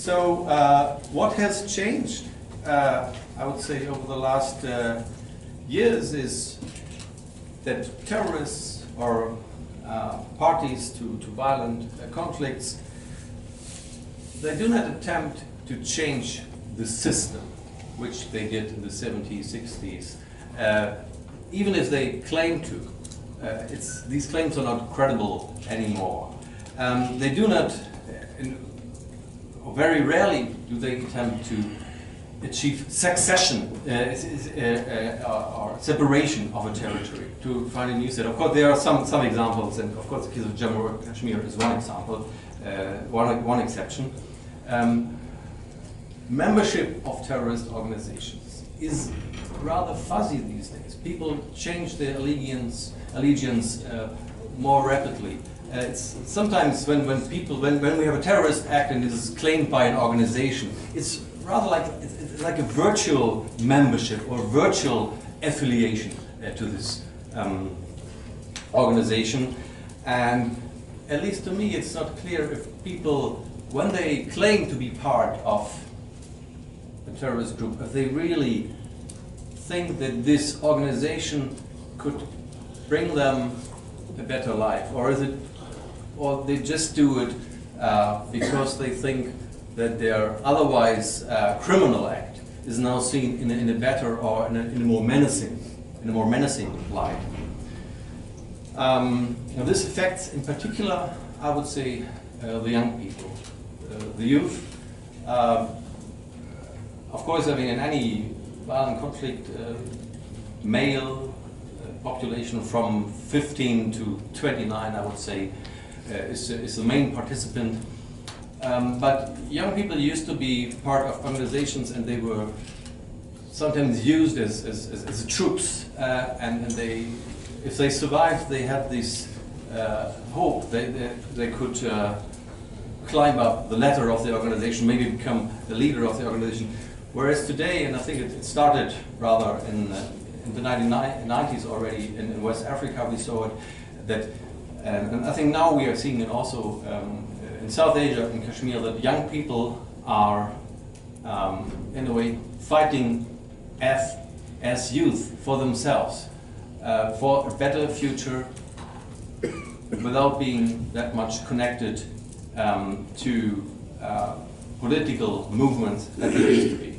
So what has changed, I would say, over the last years is that terrorists or parties to violent conflicts, they do not attempt to change the system, which they did in the 70s, 60s, even if they claim to. These claims are not credible anymore. They do not, or very rarely do they attempt to achieve succession or separation of a territory to find a new state. Of course, there are some examples, and of course, the case of Jammu and Kashmir is one example, one exception. Membership of terrorist organizations is rather fuzzy these days. People change their allegiance more rapidly. It's sometimes when we have a terrorist act and it is claimed by an organization, it's rather like it's like a virtual membership or virtual affiliation to this organization. And at least to me, it's not clear if people, when they claim to be part of a terrorist group, if they really think that this organization could bring them a better life, or they just do it because they think that their otherwise criminal act is now seen in a better or in a more menacing light. Now this affects, in particular, I would say, the young people, the youth. Of course, I mean, in any violent conflict, male population from 15 to 29, I would say, is the main participant. But young people used to be part of organizations, and they were sometimes used as troops, and if they survived, they had this hope they could climb up the ladder of the organization, maybe become the leader of the organization. Whereas today, and I think it started rather in the 1990s already in West Africa, we saw it, that, and I think now we are seeing it also in South Asia, in Kashmir, that young people are, in a way, fighting as youth for themselves, for a better future, without being that much connected to political movements that they used to be.